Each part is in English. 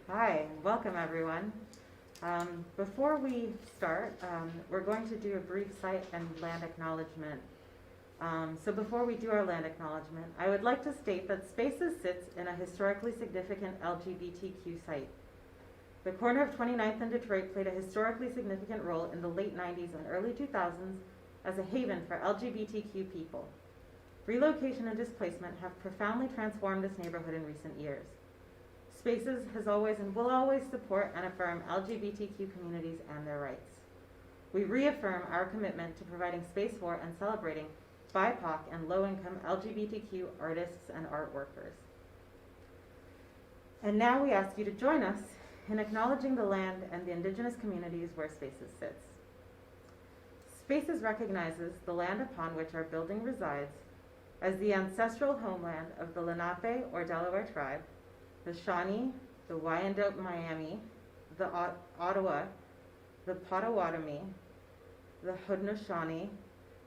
Hi, welcome everyone. Before we start, we're going to do a brief site and land acknowledgement. So before we do our land acknowledgement, I would like to state that Spaces sits in a historically significant LGBTQ site. The corner of 29th and Detroit played a historically significant role in the late 90s and early 2000s as a haven for LGBTQ people. Relocation and displacement have profoundly transformed this neighborhood in recent years. Spaces has always and will always support and affirm LGBTQ communities and their rights. We reaffirm our commitment to providing space for and celebrating BIPOC and low-income LGBTQ artists and art workers. And now we ask you to join us in acknowledging the land and the indigenous communities where Spaces sits. Spaces recognizes the land upon which our building resides as the ancestral homeland of the Lenape or Delaware tribe, the Shawnee, the Wyandotte Miami, the Ottawa, the Potawatomi, the Haudenosaunee,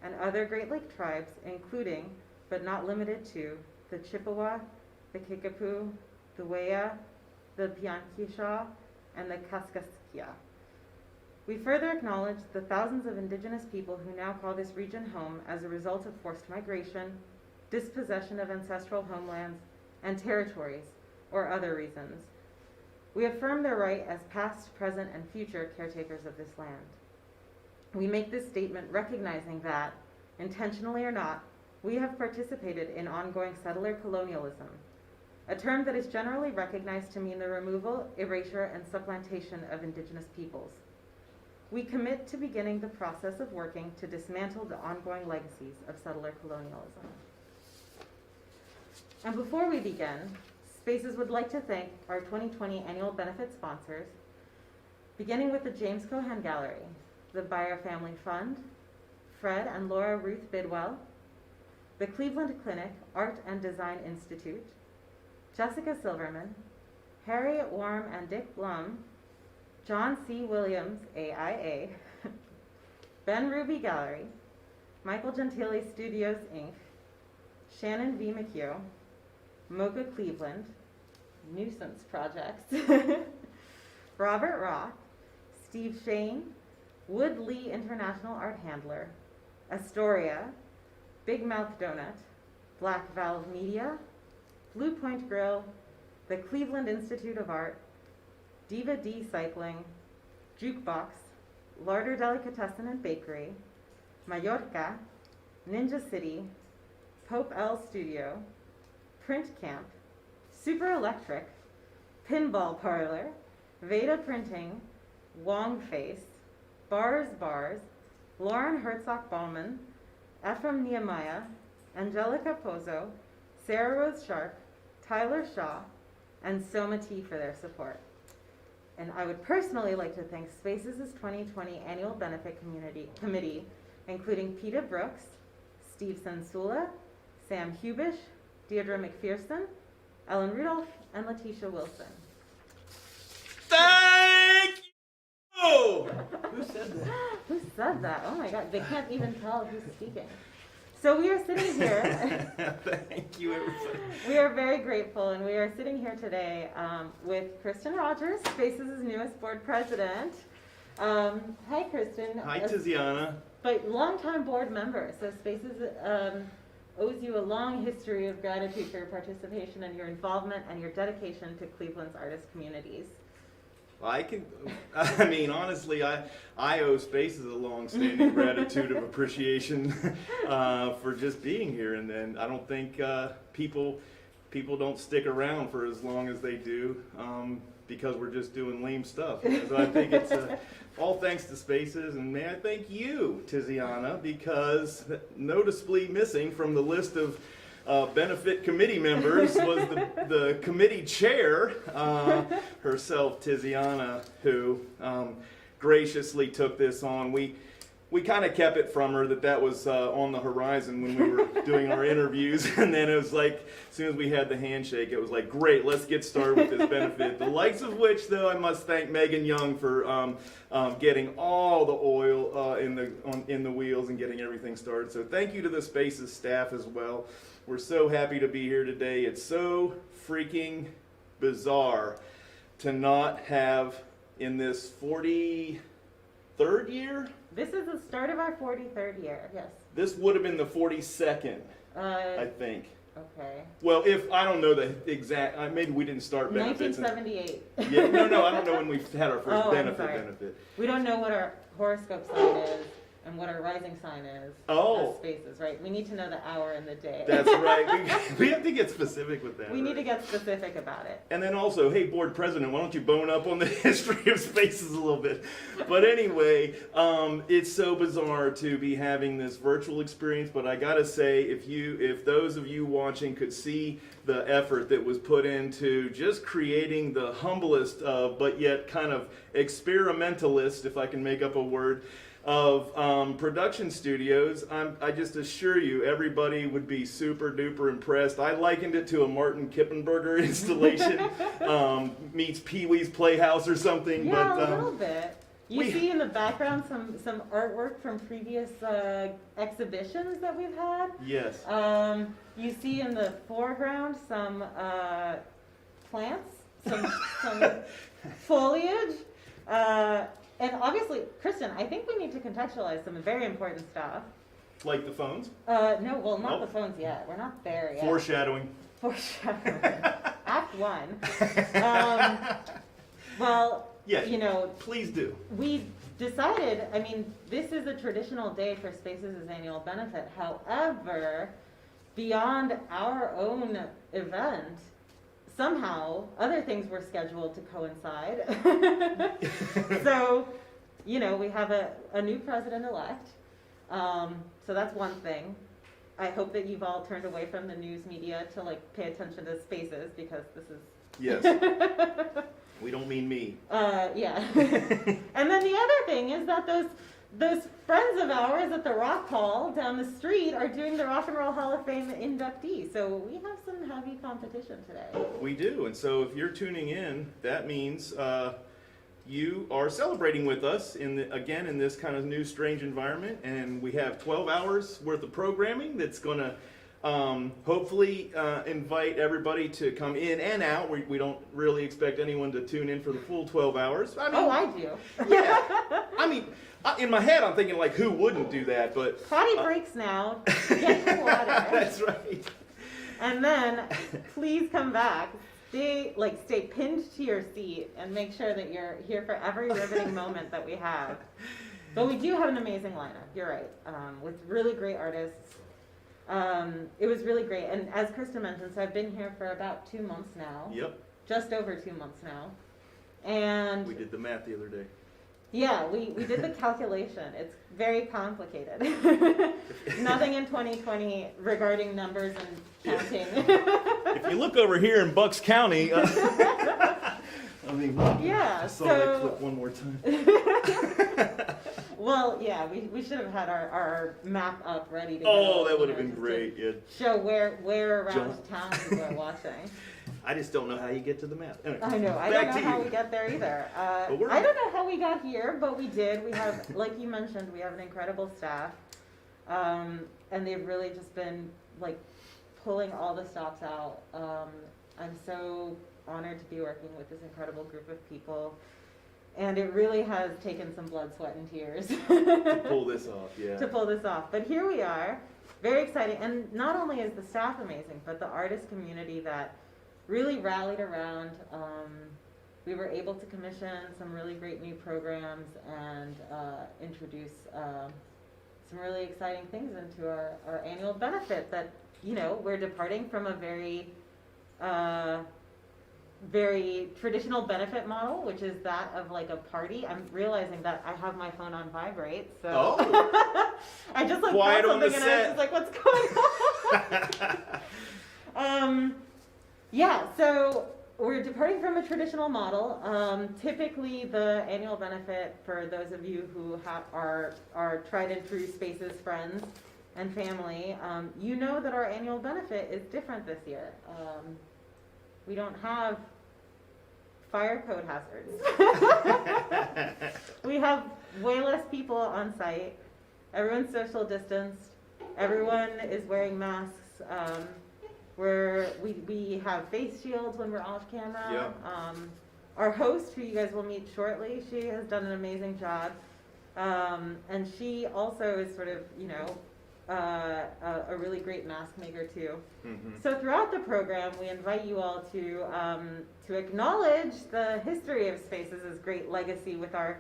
and other Great Lake tribes, including, but not limited to, the Chippewa, the Kickapoo, the Weya, the Piankeshaw, and the Kaskaskia. We further acknowledge the thousands of indigenous people who now call this region home as a result of forced migration, dispossession of ancestral homelands, and territories, or other reasons. We affirm their right as past, present, and future caretakers of this land. We make this statement recognizing that, intentionally or not, we have participated in ongoing settler colonialism, a term that is generally recognized to mean the removal, erasure, and supplantation of indigenous peoples. We commit to beginning the process of working to dismantle the ongoing legacies of settler colonialism. And before we begin, Spaces would like to thank our 2020 annual benefit sponsors, beginning with the James Cohen Gallery, the Beyer Family Fund, Fred and Laura Ruth Bidwell, the Cleveland Clinic Art and Design Institute, Jessica Silverman, Harriet Warm and Dick Blum, John C. Williams, AIA, Ben Ruby Gallery, Michael Gentile Studios, Inc., Shannon V. McHugh, Mocha Cleveland, Nuisance Projects, Robert Roth, Steve Shane, Wood Lee International Art Handler, Astoria, Big Mouth Donut, Black Valve Media, Blue Point Grill, the Cleveland Institute of Art, Diva D Cycling, Jukebox, Larder Delicatessen and Bakery, Mallorca, Ninja City, Pope L Studio, Print Camp, Super Electric, Pinball Parlor, Veda Printing, Wong Face, Bars, Lauren Herzog-Bauman, Ephraim Nehemiah, Angelica Pozo, Sarah Rose Sharp, Tyler Shaw, and Soma T for their support. And I would personally like to thank Spaces' 2020 Annual Benefit Committee, including Peter Brooks, Steve Sansula, Sam Hubish, Deirdre McPherson, Ellen Rudolph, and Letitia Wilson. Thank you! Who said that? Who said that? Oh my God, they can't even tell who's speaking. So we are sitting here. Thank you, everybody. We are very grateful, and we are sitting here today with Kristin Rogers, Spaces' newest board president. Hi, Kristin. Hi, Tizziana. But longtime board member, so Spaces owes you a long history of gratitude for your participation and your involvement and your dedication to Cleveland's artist communities. Honestly, I owe Spaces a long-standing gratitude of appreciation for just being here, and then I don't think people don't stick around for as long as they do because we're just doing lame stuff. So I think it's all thanks to Spaces, and may I thank you, Tizziana, because noticeably missing from the list of benefit committee members was the committee chair herself, Tizziana, who graciously took this on. We kind of kept it from her that was on the horizon when we were doing our interviews, and then it was like, as soon as we had the handshake, it was like, great, let's get started with this benefit. The likes of which, though, I must thank Megan Young for getting all the oil in the wheels and getting everything started. So thank you to the Spaces staff as well. We're so happy to be here today. It's so freaking bizarre to not have in this 43rd year. This is the start of our 43rd year, yes. This would have been the 42nd, I Uh, think. okay. Well, if I don't know the exact, maybe we didn't start benefits. 1978. Yeah, no, I don't know when we had our first Oh, I'm sorry. benefit. We don't know what our horoscope sign is and what our rising sign is. Oh. As spaces, right? We need to know the hour and the day. That's right. We have to get specific with that. We need to right? get specific about it. And then also, hey, board president, why don't you bone up on the history of spaces a little bit? But anyway, it's so bizarre to be having this virtual experience. But I gotta say, if those of you watching could see the effort that was put into just creating the humblest, but yet kind of experimentalist, if I can make up a word, of production studios, I just assure you, everybody would be super duper impressed. I likened it to a Martin Kippenberger installation, meets Pee-wee's Playhouse or something. Yeah, but, a little bit. You see in the background some artwork from previous exhibitions that we've had. Yes. You see in the foreground some plants, some foliage. And obviously, Kristin, I think we need to contextualize some very important stuff. Like the phones? No, well, not Nope. the phones yet. We're not there yet. Foreshadowing. Foreshadowing. Act 1. Well, Yeah, you know, please do. we decided, I mean, this is a traditional day for Spaces' annual benefit. However, beyond our own event, somehow other things were scheduled to coincide. So, you know, we have a new president-elect. So that's one thing. I hope that you've all turned away from the news media to like pay attention to Spaces, because this is Yes. We don't mean me. yeah. And then the other thing is that those friends of ours at the Rock Hall down the street are doing the Rock and Roll Hall of Fame inductee. So we have some heavy competition today. We do, and so if you're tuning in, that means you are celebrating with us again in this kind of new strange environment, and we have 12 hours worth of programming that's going to hopefully invite everybody to come in and out. We don't really expect anyone to tune in for the full 12 hours. I mean, Oh, I do. yeah. I mean, in my head, I'm thinking like, who wouldn't do that? But Potty breaks now. Get your water. that's right. And then please come back. Stay pinned to your seat and make sure that you're here for every riveting moment that we have. But we do have an amazing lineup. You're right. With really great artists. It was really great. And as Krista mentioned, so I've been here for about 2 months now. Yep. Just over 2 months now. And We did the math the other day. yeah, we did the calculation. It's very complicated. Nothing in 2020 regarding numbers and counting. If you look over here in Bucks County, I mean, Yeah, I saw that so- clip one more time. Well, yeah, we should have had our map up ready to go. Oh, that you would have know, been just to great. Yeah. Show where around John. town people are watching. I just don't know how you get to the map. Anyway, I know. I back don't to know how you. we got there either. But we're- I don't know how we got here, but we did. We have, like you mentioned, we have an incredible staff, and they've really just been like pulling all the stops out. I'm so honored to be working with this incredible group of people, and it really has taken some blood, sweat, and tears To pull this off, yeah. to pull this off. But here we are, very exciting. And not only is the staff amazing, but the artist community that really rallied around. We were able to commission some really great new programs and introduce some really exciting things into our annual benefit that, you know, we're departing from a very traditional benefit model, which is that of like a party. I'm realizing that I have my phone on vibrate, so Oh. I just like Quiet found on the something and I was set. just like, what's going on? Yeah, so we're departing from a traditional model. Typically, the annual benefit, for those of you who are tried and true Spaces friends and family, you know that our annual benefit is different this year. We don't have fire code hazards. We have way less people on site. Everyone's social distanced. Everyone is wearing masks. We have face shields when we're off camera. Yeah. Our host, who you guys will meet shortly, she has done an amazing job. And she also is sort of, a really great mask maker too. Mhm. So throughout the program, we invite you all to acknowledge the history of Spaces' great legacy with our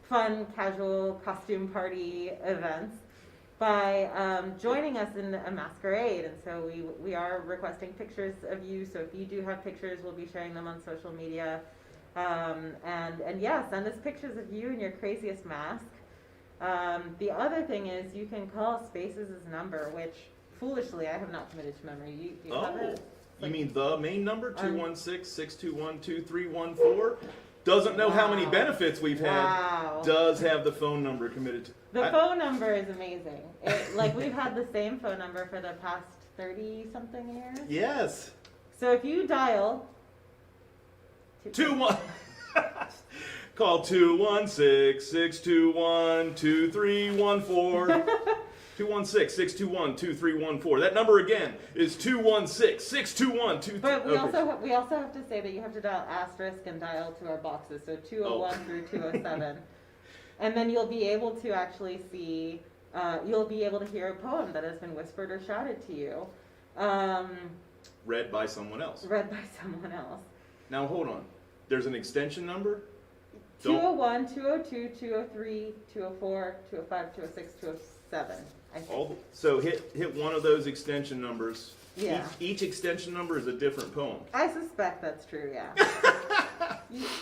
fun, casual costume party events by joining us in a masquerade. And so we are requesting pictures of you. So if you do have pictures, we'll be sharing them on social media. And yeah, send us pictures of you in your craziest mask. The other thing is you can call Spaces' number, which foolishly I have not committed to memory. You have it? You mean the main number, 216-621-2314? Doesn't know how many Wow. benefits we've had. Wow. Does have the phone number committed to. The phone number is amazing. We've had the same phone number for the past 30-something years. Yes. So if you dial... 21. Call 216-621-2314. 216-621-2314. That number again is 216-621-2314. But we also have to say that you have to dial asterisk and dial to our boxes, so 201 through 207. And then you'll be able to actually see, you'll be able to hear a poem that has been whispered or shouted to you. Read by someone else. Read by someone else. Now hold on. There's an extension number? 201, 202, 203, 204, 205, 206, 207. I think. So hit one of those extension numbers. Yeah. Each extension number is a different poem. I suspect that's true, yeah.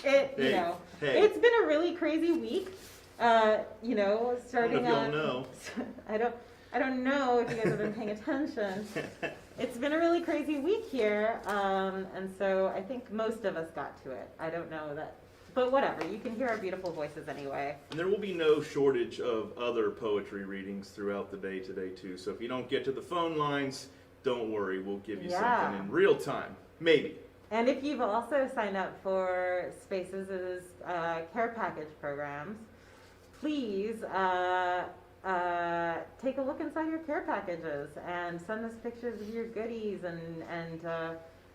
Hey. It's been a really crazy week. Starting I don't know if y'all on. know. I don't know if you guys have been paying attention. It's been a really crazy week here, and so I think most of us got to it. I don't know that, but whatever. You can hear our beautiful voices anyway. And there will be no shortage of other poetry readings throughout the day today too. So if you don't get to the phone lines, don't worry. We'll give you something in real time. Maybe. And if you've also signed up for Spaces' care package programs, please take a look inside your care packages and send us pictures of your goodies and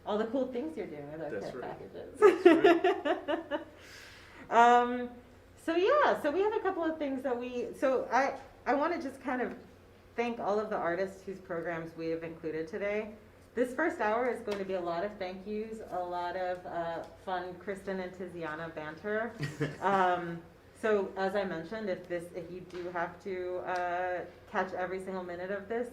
all the cool things you're doing with our care packages. That's right. So we have a couple of things that I want to just kind of thank all of the artists whose programs we have included today. This first hour is going to be a lot of thank yous, a lot of fun Kristin and Tizziana banter. So as I mentioned, if you do have to catch every single minute of this,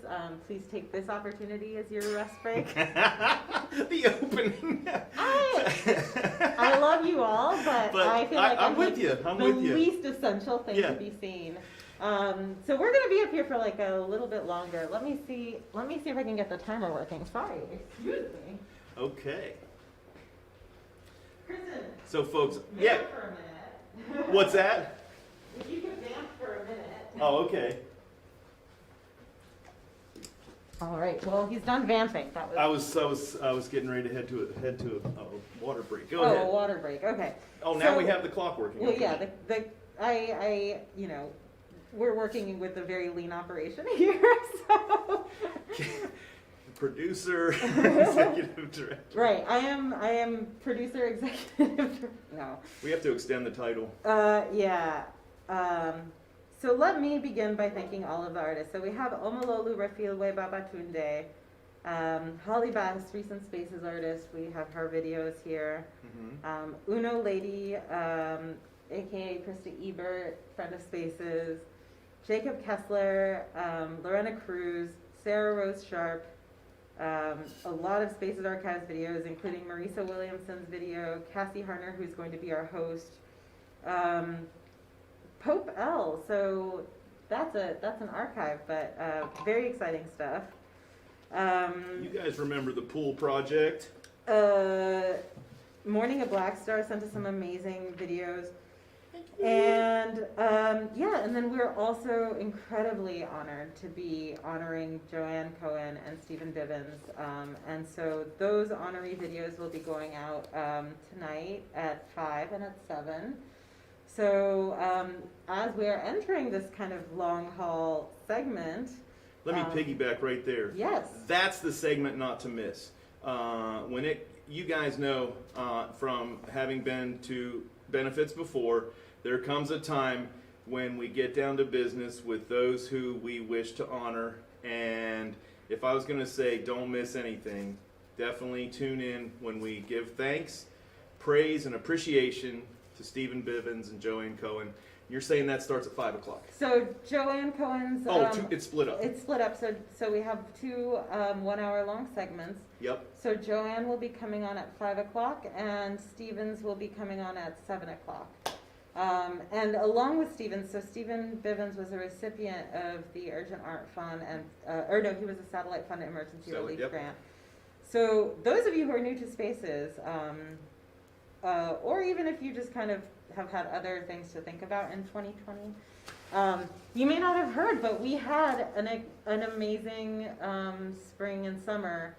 please take this opportunity as your rest break. The opening. I love you all, but I feel like I'm with you. I'm with you. least essential thing to be seen. So we're gonna be up here for like a little bit longer. Let me see if I can get the timer working. Sorry, excuse me. Okay. Kristen. So folks, For a minute. What's that? If you could vamp for a minute. Oh, okay. All right. Well, he's done vamping. That was. I was getting ready to head to a water break. Go a ahead. water break. Okay. Oh, now So- we have the clock working. Well, Okay. yeah. We're working with a very lean operation here, so. Producer, executive director. Right. I am producer, executive. No. We have to extend the title. Yeah. So let me begin by thanking all of the artists. So we have Omololu Refilwe Babatunde, Holly Bass, recent Spaces artist. We have her videos here. Mm-hmm. Uno Lady, aka Krista Ebert, friend of Spaces. Jacob Kessler, Lorena Cruz, Sarah Rose Sharp. A lot of Spaces Archives videos, including Marisa Williamson's video, Cassie Harner, who's going to be our host. Pope L. So that's an archive, but very exciting stuff. You guys remember the pool project? Morning of Black Star sent us some amazing videos. And and then we're also incredibly honored to be honoring Joanne Cohen and Stephen Bivens. And so those honoree videos will be going out tonight at 5 and at 7. So as we are entering this kind of long haul segment. Let me piggyback right there. Yes. That's the segment not to miss. you guys know from having been to benefits before, there comes a time when we get down to business with those who we wish to honor. And if I was going to say don't miss anything, definitely tune in when we give thanks, praise, and appreciation to Stephen Bivens and Joanne Cohen. You're saying that starts at 5 o'clock. So Joanne Cohen's. It's split up. It's split up. So we have two 1 hour long segments. Yep. So Joanne will be coming on at 5 o'clock, and Stevens will be coming on at 7 o'clock. And along with Stevens, so Stephen Bivens was a recipient of the Urgent Art Fund, and he was a Satellite Fund Emergency Relief grant. So those of you who are new to Spaces, or even if you just kind of have had other things to think about in 2020, you may not have heard, but we had an amazing spring and summer.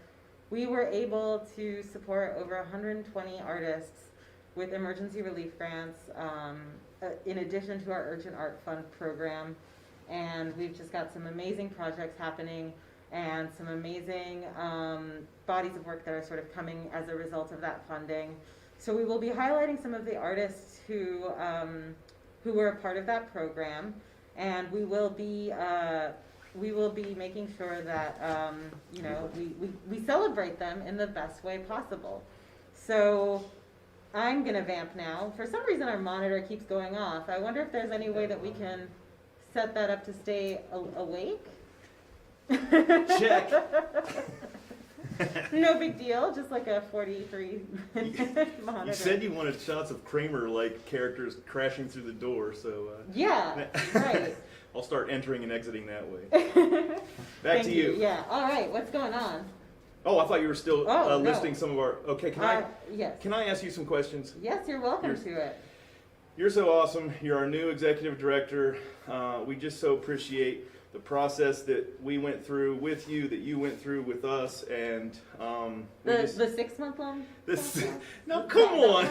We were able to support over 120 artists with emergency relief grants, in addition to our Urgent Art Fund program. And we've just got some amazing projects happening and some amazing bodies of work that are sort of coming as a result of that funding. So we will be highlighting some of the artists who were a part of that program, and we will be making sure that we celebrate them in the best way possible. So I'm gonna vamp now. For some reason our monitor keeps going off. I wonder if there's any way that we can set that up to stay awake? Check. No big deal, just like a 43-minute monitor. You said you wanted shots of Kramer like characters crashing through the door, so yeah, right. I'll start entering and exiting that way. Back to you. Yeah, all right, what's going on? Oh, I thought you were still no. listing some of our. Okay, yes. Can I ask you some questions? Yes, you're welcome to it. You're so awesome. You're our new executive director. We just so appreciate the process that we went through with you, that you went through with us, and the 6 month long. No, come on.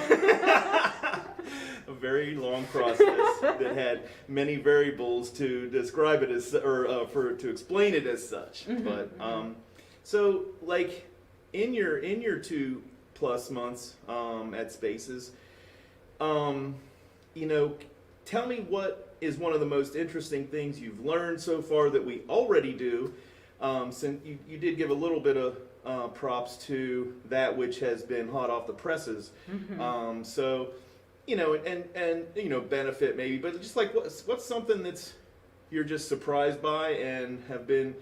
A very long process that had many variables to describe it as, or to explain it as such. Mm-hmm, but so like in your 2+ months at Spaces, tell me what is one of the most interesting things you've learned so far that we already do, since you did give a little bit of props to that which has been hot off the presses. Mm-hmm. So, and benefit maybe, but just like what's something that's you're just surprised by and have been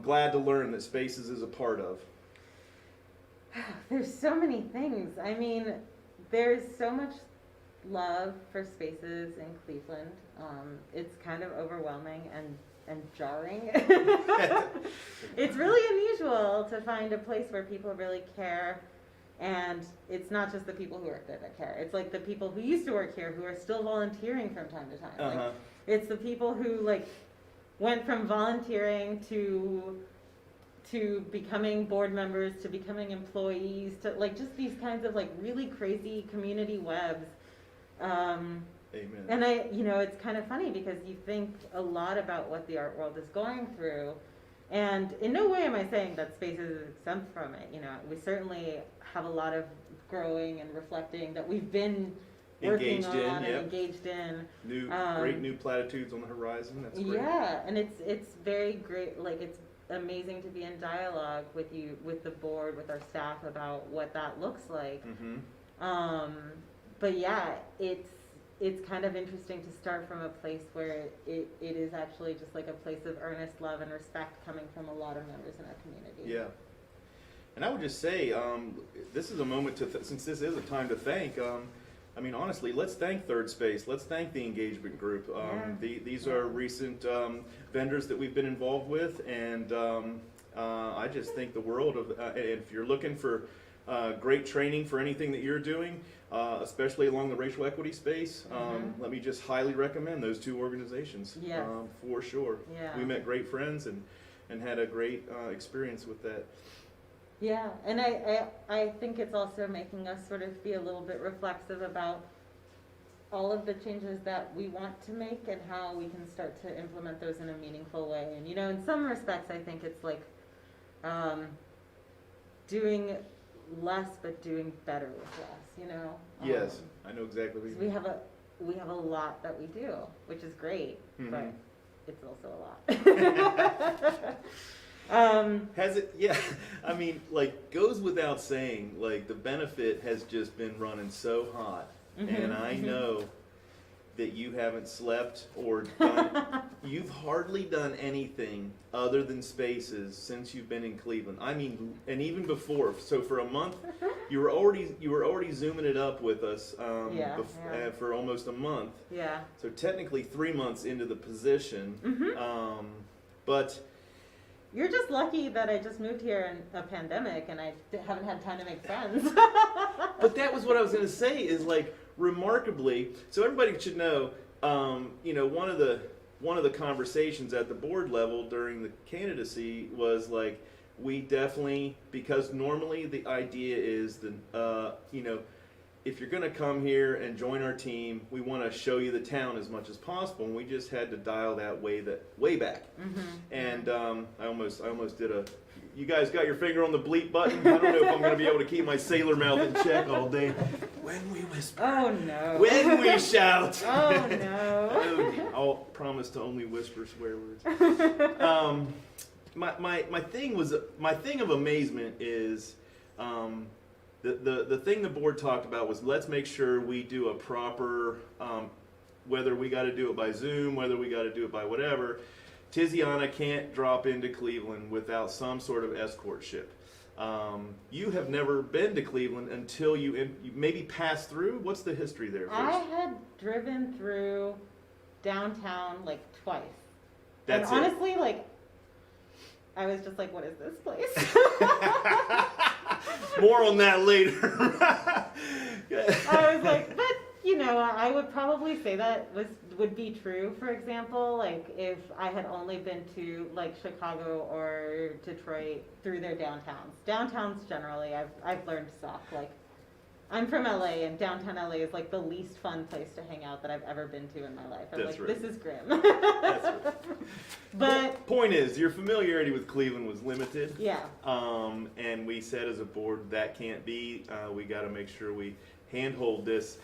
glad to learn that Spaces is a part of? There's so many things. I mean, there's so much love for Spaces in Cleveland. It's kind of overwhelming and jarring. It's really unusual to find a place where people really care, and it's not just the people who work there that care. It's like the people who used to work here who are still volunteering from time to time. Uh-huh. Like, it's the people who went from volunteering to becoming board members, to becoming employees, to just these kinds of really crazy community webs. Amen. And it's kind of funny because you think a lot about what the art world is going through, and in no way am I saying that Spaces is exempt from it. We certainly have a lot of growing and reflecting that we've been working on and engaged in. Great new platitudes on the horizon. That's great. Yeah, and it's very great. It's amazing to be in dialogue with you, with the board, with our staff about what that looks like. Mm-hmm. But yeah, it's kind of interesting to start from a place where it is actually just a place of earnest love and respect coming from a lot of members in our community. Yeah. And I would just say, this is a moment since this is a time to thank, honestly, let's thank Third Space. Let's thank the engagement group. These are recent vendors that we've been involved with, and I just think the world of, if you're looking for great training for anything that you're doing, especially along the racial equity space, let me just highly recommend those two organizations. Yes. For sure. Yeah. We met great friends and had a great experience with that. Yeah, and I think it's also making us sort of be a little bit reflexive about all of the changes that we want to make and how we can start to implement those in a meaningful way. And in some respects I think it's doing less but doing better with less, you know? Yes, I know exactly what you 'Cause mean. we have a lot that we do, which is great, Mhm. but it's also a lot. Has it? Yeah. I mean, like, goes without saying, like, the benefit has just been running so hot. And I know that you haven't slept or done, you've hardly done anything other than spaces since you've been in Cleveland. I mean, and even before. So for a month, you were already zooming it up with us Yeah. for almost a month. Yeah. So technically 3 months into the position. But You're just lucky that I just moved here in a pandemic and I haven't had time to make friends. But that was what I was going to say is, like, remarkably, so everybody should know, you know, one of the conversations at the board level during the candidacy was, like, we definitely, because normally the idea is you know, if you're going to come here and join our team, we want to show you the town as much as possible, and we just had to dial that way back. And I almost did a. You guys got your finger on the bleep button. I don't know if I'm going to be able to keep my sailor mouth in check all day. When we whisper. Oh no. When we shout. Oh no. I'll promise to only whisper swear words. My thing of amazement is. The thing the board talked about was, let's make sure we do a proper, whether we got to do it by Zoom, whether we got to do it by whatever. Tizziana can't drop into Cleveland without some sort of escort ship. You have never been to Cleveland until you maybe passed through. What's the history there? First? I had driven through downtown like twice. That's and it. honestly, like, I was just like, what is this place? More on that later. I was like, but you know, I would probably say that would be true. For example, like if I had only been to like Chicago or Detroit through their downtowns. Downtowns generally, I've learned suck. Like, I'm from LA, and downtown LA is like the least fun place to hang out that I've ever been to in my life. I'm That's like, right. this is grim. That's right. But point is, your familiarity with Cleveland was limited. yeah. And we said as a board that can't be. We got to make sure we handhold this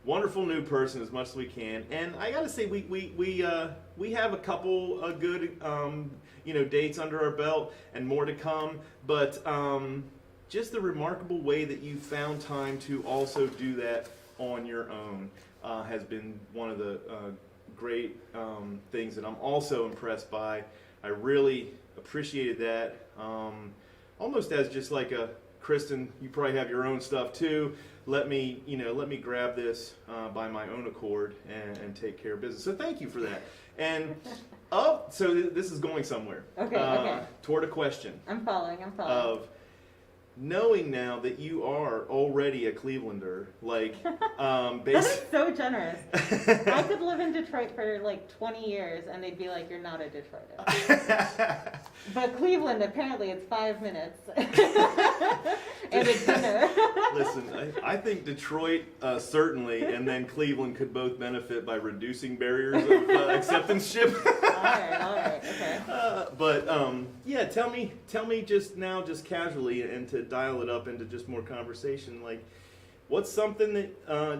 wonderful new person as much as we can. And I got to say, we have a couple of good you know, dates under our belt and more to come. But just the remarkable way that you found time to also do that on your own has been one of the great things that I'm also impressed by. I really appreciated that. Almost as just like a, Kristin, you probably have your own stuff too. Let me grab this by my own accord and take care of business. So thank you for that. And so this is going somewhere. Okay. Toward a question. I'm following. Of knowing now that you are already a Clevelander, like, That is so generous. I could live in Detroit for like 20 years and they'd be like, you're not a Detroiter. But Cleveland, apparently it's 5 minutes. And a dinner. Listen, I think Detroit certainly, and then Cleveland could both benefit by reducing barriers of acceptanceship. All right, okay. But yeah, tell me just casually, and to dial it up into just more conversation, like, what's something that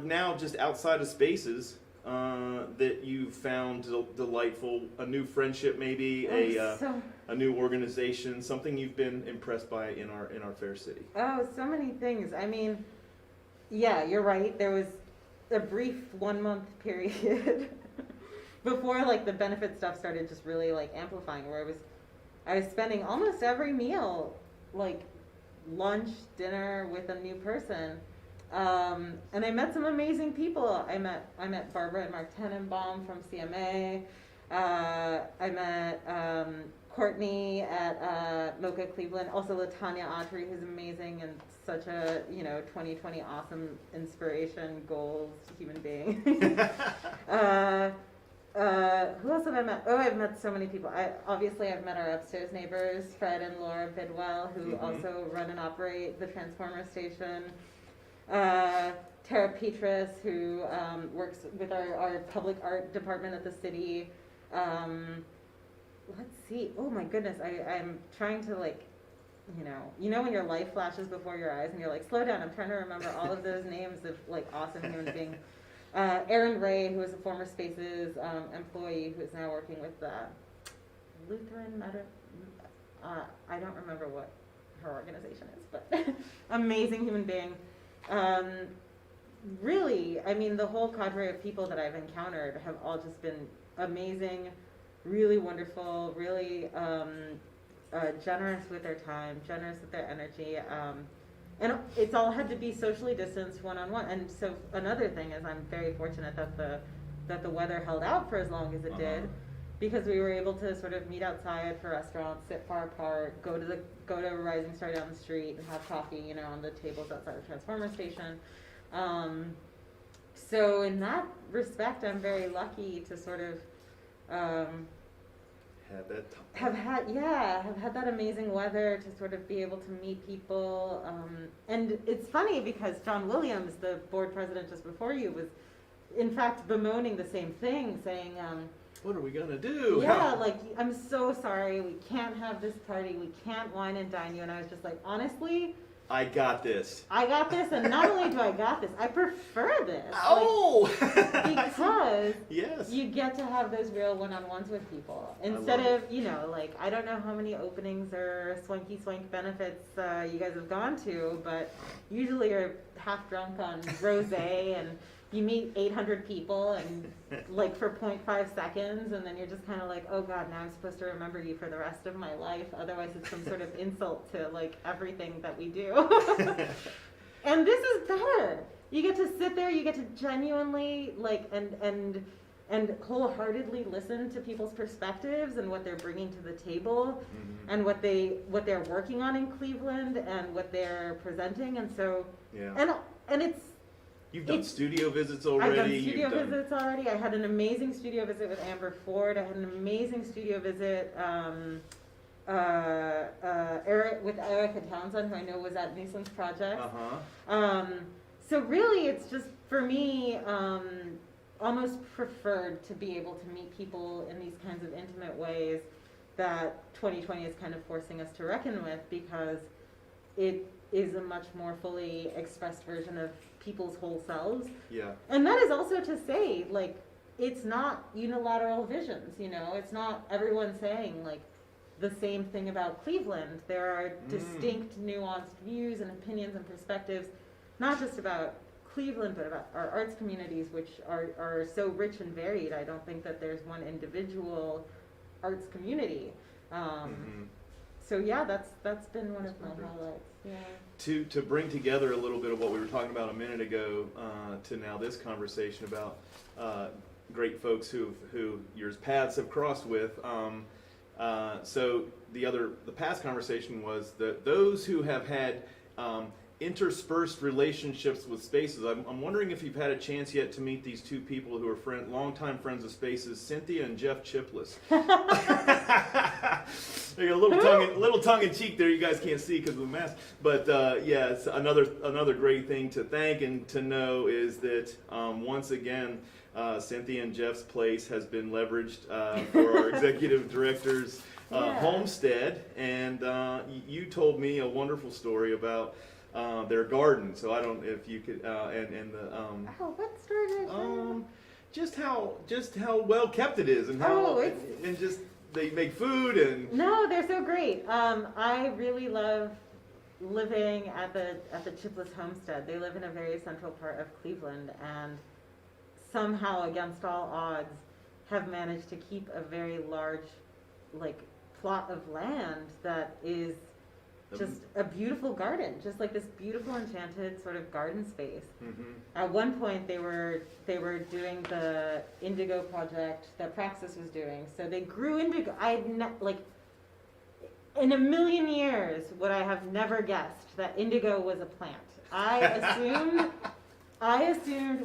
now just outside of spaces that you found delightful, a new friendship maybe, a new organization, something you've been impressed by in our fair city? Oh, so many things. I mean, yeah, you're right. There was a brief 1 month period before like the benefit stuff started just really like amplifying, where I was spending almost every meal, like lunch, dinner, with a new person. And I met some amazing people. I met Barbara and Mark Tenenbaum from CMA. I met Courtney at Mocha Cleveland. Also LaTanya Autry, who's amazing and such a 2020 awesome inspiration, goals, human being. Who else have I met? Oh, I've met so many people. I've met our upstairs neighbors, Fred and Laura Bidwell, who also run and operate the Transformer Station. Tara Petrus, who works with our public art department at the city. Let's see. Oh my goodness, I'm trying to you know when your life flashes before your eyes and you're like, slow down, I'm trying to remember all of those names of like awesome human beings. Erin Ray, who was a former Spaces employee who is now working with Lutheran I don't remember what her organization is, but amazing human being. Really, I mean, the whole cadre of people that I've encountered have all just been amazing, really wonderful, really generous with their time, generous with their energy. And it's all had to be socially distanced, one-on-one. And so another thing is I'm very fortunate that the weather held out for as long as it did, because we were able to sort of meet outside for restaurants, sit far apart, go to a Rising Star down the street and have coffee, on the tables outside the Transformer station. So in that respect, I'm very lucky to sort of have had that amazing weather to sort of be able to meet people. And it's funny because John Williams, the board president just before you, was in fact bemoaning the same thing, saying, what are we gonna do? Yeah, like, I'm so sorry, we can't have this party, we can't wine and dine you. And I was just like, honestly, I got this. And not only do I got this, I prefer this. Oh! Because yes. you get to have those real one-on-ones with people. Instead of, like, I don't know how many openings or swanky-swank benefits you guys have gone to, but usually you're half drunk on rosé and you meet 800 people and like for 0.5 seconds, and then you're just kind of like, oh God, now I'm supposed to remember you for the rest of my life. Otherwise it's some sort of insult to like everything that we do. And this is better. You get to sit there, you get to genuinely like, and wholeheartedly listen to people's perspectives and what they're bringing to the table, and what they're working on in Cleveland and what they're presenting. And so, and it's, You've done studio visits already. I've done studio visits already. I had an amazing studio visit with Amber Ford. I had an amazing studio visit with Erica Townsend, who I know was at Nissan's project. So really, it's just, for me, almost preferred to be able to meet people in these kinds of intimate ways that 2020 is kind of forcing us to reckon with, because it is a much more fully expressed version of people's whole selves. Yeah. And that is also to say, like, it's not unilateral visions, it's not everyone saying like the same thing about Cleveland. There are distinct, nuanced views and opinions and perspectives, not just about Cleveland, but about our arts communities, which are so rich and varied. I don't think that there's one individual arts community. So yeah, that's been one of my highlights. Yeah. To bring together a little bit of what we were talking about a minute ago to now this conversation about great folks who your paths have crossed with. So the past conversation was that those who have had interspersed relationships with Spaces. I'm wondering if you've had a chance yet to meet these two people who are longtime friends of Spaces, Cynthia and Jeff Chipless. A little tongue in cheek there. You guys can't see because of the mask, but it's another great thing to thank and to know is that once again, Cynthia and Jeff's place has been leveraged for our executive director's homestead, and you told me a wonderful story about their garden. So I don't know if you could and the what story did I just how well kept it is, and how and just they make food and no, they're so great. I really love living at the Chipless homestead. They live in a very central part of Cleveland, and somehow against all odds have managed to keep a very large like plot of land that is just a beautiful garden, just like this beautiful enchanted sort of garden space. At one point they were doing the indigo project that Praxis was doing, so they grew indigo. In a million years would I have never guessed that indigo was a plant. I assumed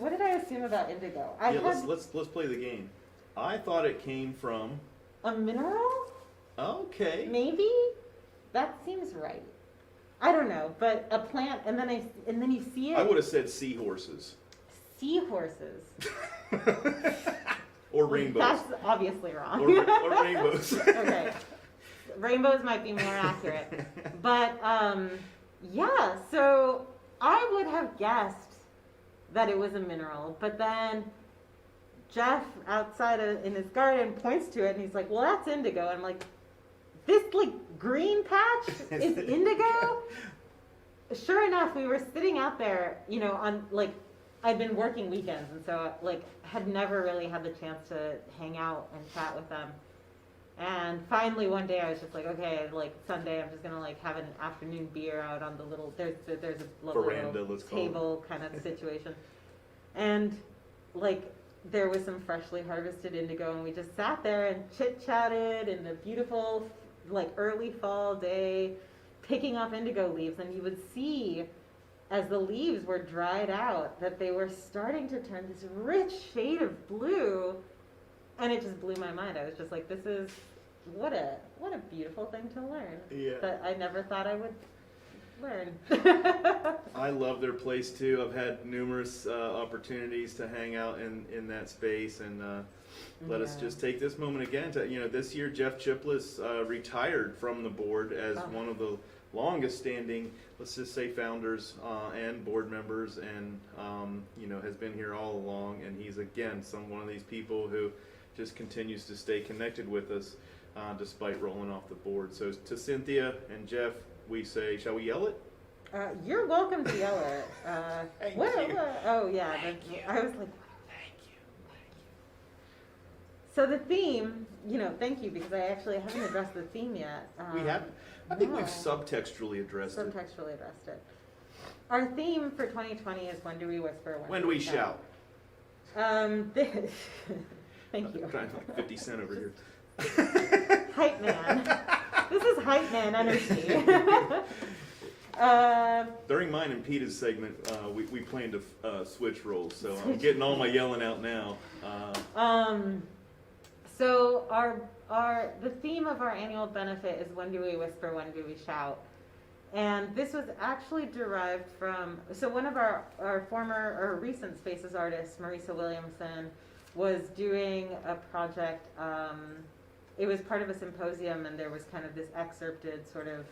what did I assume about indigo? Let's play the game. I thought it came from a mineral? Okay. Maybe? That seems right. I don't know, but a plant, and then you see it. I would have said seahorses. Seahorses. Or rainbows. That's obviously wrong. or rainbows. Okay. Rainbows might be more accurate. But, yeah, so I would have guessed that it was a mineral, but then Jeff outside in his garden points to it and he's like, well, that's indigo. And I'm like, this like green patch is indigo? Sure enough, we were sitting out there, you know, on like, I'd been working weekends and so like had never really had the chance to hang out and chat with them. And finally one day I was just like, okay, like Sunday I'm just gonna like have an afternoon beer out on the little, there's a lovely Veranda, little let's call it. table kind of situation. And like there was some freshly harvested indigo and we just sat there and chit-chatted in the beautiful like early fall day picking off indigo leaves, and you would see as the leaves were dried out that they were starting to turn this rich shade of blue, and it just blew my mind. I was just like, this is what a beautiful thing to learn. Yeah. That I never thought I would learn. I love their place too. I've had numerous opportunities to hang out in that space, and let us just take this moment again to, you know, this year Jeff Chipless retired from the board as one of the longest standing, let's just say, founders and board members, and you know, has been here all along, and he's again one of these people who just continues to stay connected with us despite rolling off the board. So to Cynthia and Jeff, we say, shall we yell it? You're welcome to yell it. Thank what, you. oh yeah, I was like, Thank you. so the theme, you know, thank you, because I actually haven't addressed the theme yet. We haven't. I think no. we've subtextually addressed it. Subtextually addressed it. Our theme for 2020 is when do we whisper, When do we shout? Thank you. I'm trying to like 50 Cent over here. Hype man. This is hype man energy. During mine and Peter's segment, we planned to switch roles, so I'm getting all my yelling out now. So the theme of our annual benefit is when do we whisper, when do we shout? And this was actually derived from, so one of our former or recent Spaces artists, Marisa Williamson, was doing a project. It was part of a symposium, and there was kind of this excerpted sort of,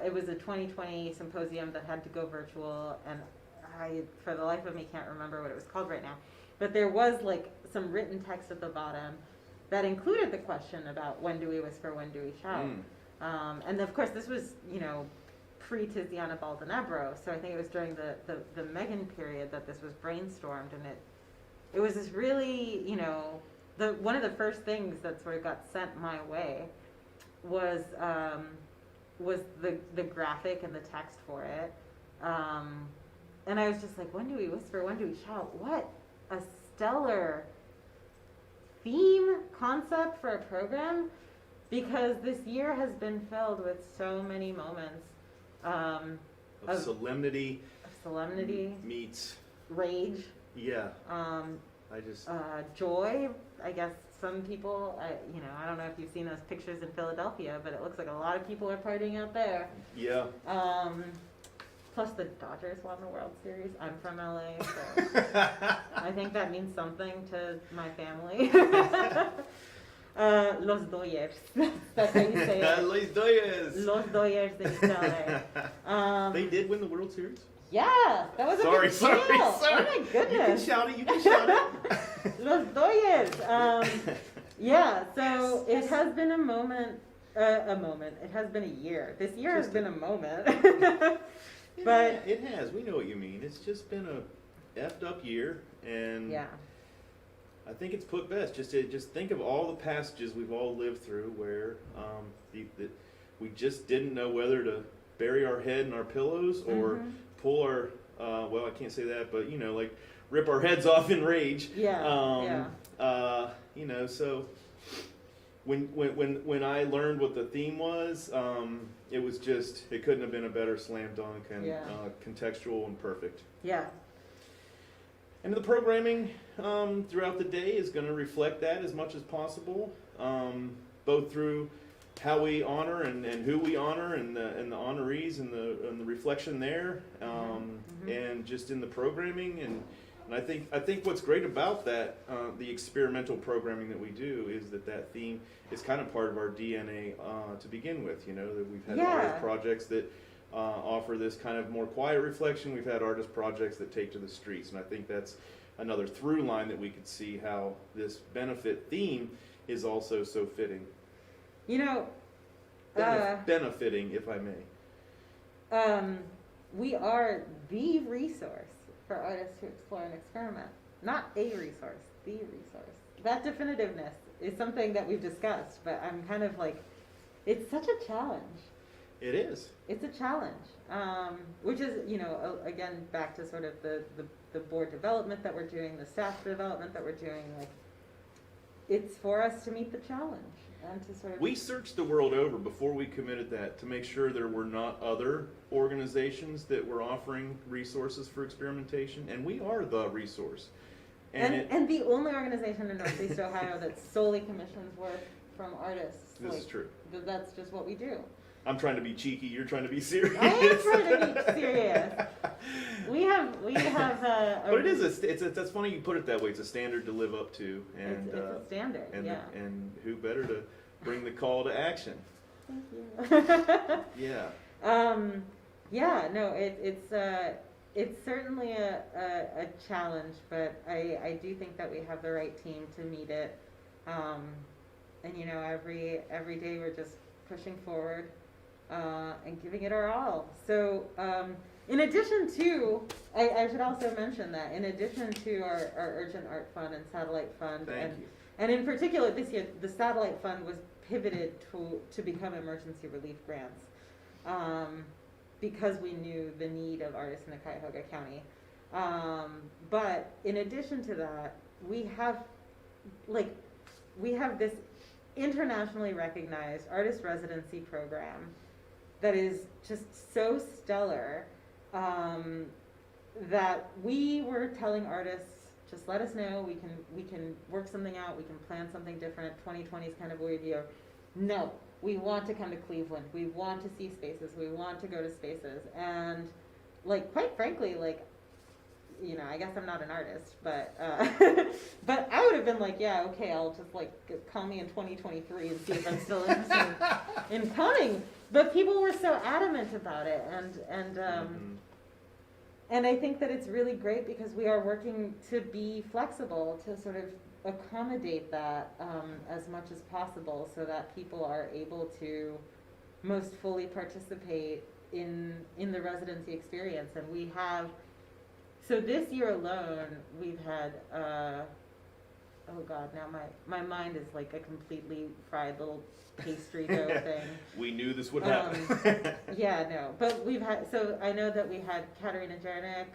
it was a 2020 symposium that had to go virtual, and I, for the life of me, can't remember what it was called right now. But there was like some written text at the bottom that included the question about when do we whisper, when do we shout? And of course, this was, you know, pre-Tizziana Baldenebro, so I think it was during the Megan period that this was brainstormed, and it was this really, you know, one of the first things that sort of got sent my way was the graphic and the text for it, and I was just like, when do we whisper, when do we shout? What a stellar theme concept for a program, because this year has been filled with so many moments Of solemnity meets rage, yeah. joy. I guess some people, you know, I don't know if you've seen those pictures in Philadelphia, but it looks like a lot of people are partying out there. Yeah. Plus the Dodgers won the World Series. I'm from LA, so I think that means something to my family. Los Doyers. That's how you say it. Los Doyers. Los Doyers de Italy. They did win the World Series? Yeah, that was a big deal. Sorry. Oh my goodness. You can shout it. Los Doyers. Yeah, so it has been a moment. It has been a year. This year has been a moment. But it has. We know what you mean. It's just been a effed up year, and yeah. I think it's put best. Just think of all the passages we've all lived through where we just didn't know whether to bury our head in our pillows or pull our well, I can't say that, but you know, like rip our heads off in rage. Yeah. You know, so when I learned what the theme was, it was just, it couldn't have been a better slam dunk and contextual and perfect. Yeah. And the programming throughout the day is going to reflect that as much as possible, both through how we honor and who we honor and the honorees and the reflection there, and just in the programming and And I think what's great about that, the experimental programming that we do, is that theme is kind of part of our DNA to begin with. You know, that we've had artist projects that offer this kind of more quiet reflection. We've had artist projects that take to the streets, and I think that's another through line that we could see how this benefit theme is also so fitting. You know, benefiting, if I may. We are the resource for artists to explore and experiment. Not a resource, the resource. That definitiveness is something that we've discussed, but I'm kind of like, it's such a challenge. It is. It's a challenge, which is, you know, again, back to sort of the board development that we're doing, the staff development that we're doing. Like, it's for us to meet the challenge and to sort of. We searched the world over before we committed that to make sure there were not other organizations that were offering resources for experimentation, and we are the resource. And the only organization in Northeast Ohio that solely commissions work from artists. This is true. That's just what we do. I'm trying to be cheeky. You're trying to be serious. I am trying to be serious. We have. But it is that's funny you put it that way. It's a standard to live up to, and it's a standard. And who better to bring the call to action? Thank you. Yeah. Yeah. No. It's certainly a challenge, but I do think that we have the right team to meet it. And you know, every day we're just pushing forward. And giving it our all. So, in addition to, I should also mention that in addition to our Urgent Art Fund and Satellite Fund, and in particular this year, the Satellite Fund was pivoted to become emergency relief grants, because we knew the need of artists in the Cuyahoga County. But in addition to that, we have this internationally recognized artist residency program that is just so stellar, that we were telling artists, just let us know, we can work something out, we can plan something different. 2020 is kind of a weird year. No, we want to come to Cleveland, we want to see spaces, we want to go to spaces, and like, quite frankly, like, you know, I guess I'm not an artist, but but I would have been like, yeah, okay, I'll just like call me in 2023 and see if I'm still interested in coming. But people were so adamant about it, and I think that it's really great because we are working to be flexible to sort of accommodate that as much as possible, so that people are able to most fully participate in the residency experience. And we have. So this year alone, we've had, oh God, now my mind is like a completely fried little pastry dough thing. We knew this would happen. Yeah, no, but we've had, so I know that we had Katerina Jarnik,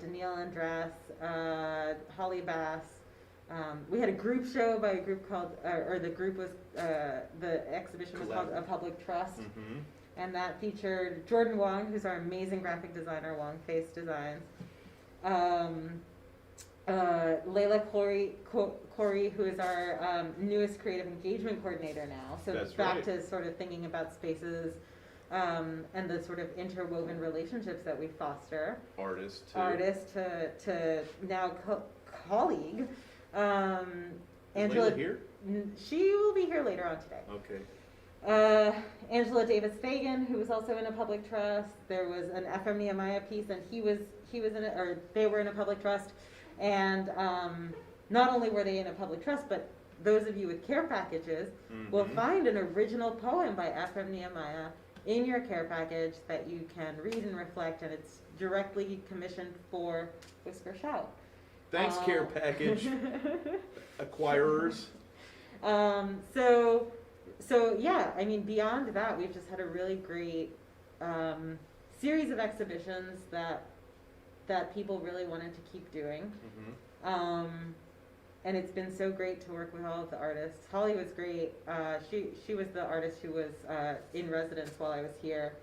Danielle Andras, Holly Bass. We had a group show by a group called, or the group was, the exhibition was called A Public Trust. Mm-hmm. And that featured Jordan Wong, who's our amazing graphic designer, Wong Face Designs. Layla Corey, who is our newest creative engagement coordinator now. So that's back right. to sort of thinking about spaces and the sort of interwoven relationships that we foster. Artist to now colleague. Angela here? She will be here later on today. Okay. Angela Davis Fagan, who was also in a public trust. There was an FM Nehemiah piece, and he was in it, or they were in a public trust. And not only were they in a public trust, but those of you with care packages will find an original poem by FM Nehemiah in your care package that you can read and reflect, and it's directly commissioned for Whisper Shout. Thanks, care package acquirers. So yeah, I mean, beyond that, we've just had a really great series of exhibitions that people really wanted to keep doing. And it's been so great to work with all of the artists. Holly was great. She was the artist who was in residence while I was here.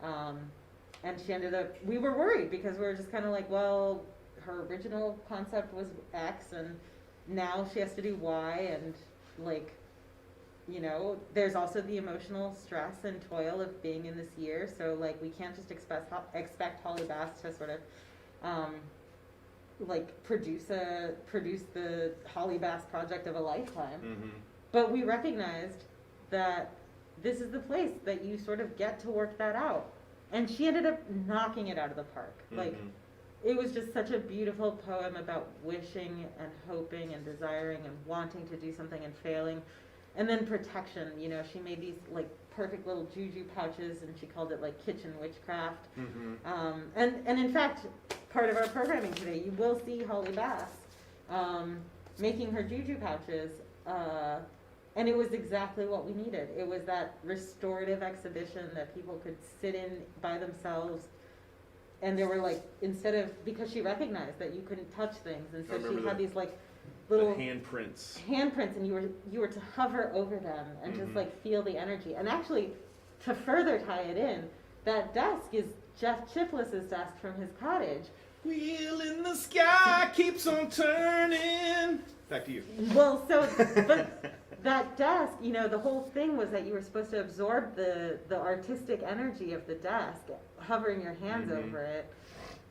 And she ended up, we were worried because we were just kind of like, well, her original concept was X and now she has to do Y, and like, you know, there's also the emotional stress and toil of being in this year. So like, we can't just expect Holly Bass to sort of like produce the Holly Bass project of a lifetime. Mm-hmm. But we recognized that this is the place that you sort of get to work that out. And she ended up knocking it out of the park. Like, it was just such a beautiful poem about wishing and hoping and desiring and wanting to do something and failing. And then protection, you know, she made these like perfect little juju pouches, and she called it like kitchen witchcraft. And in fact, part of our programming today, you will see Holly Bass making her juju pouches. And it was exactly what we needed. It was that restorative exhibition that people could sit in by themselves. And there were like, because she recognized that you couldn't touch things, and so she had these like little handprints, and you were to hover over them and just like feel the energy. And actually, to further tie it in, that desk is Jeff Chipless's desk from his cottage. Wheel in the sky keeps on turning. Back to you. Well, but that desk, you know, the whole thing was that you were supposed to absorb the artistic energy of the desk, hovering your hands over it.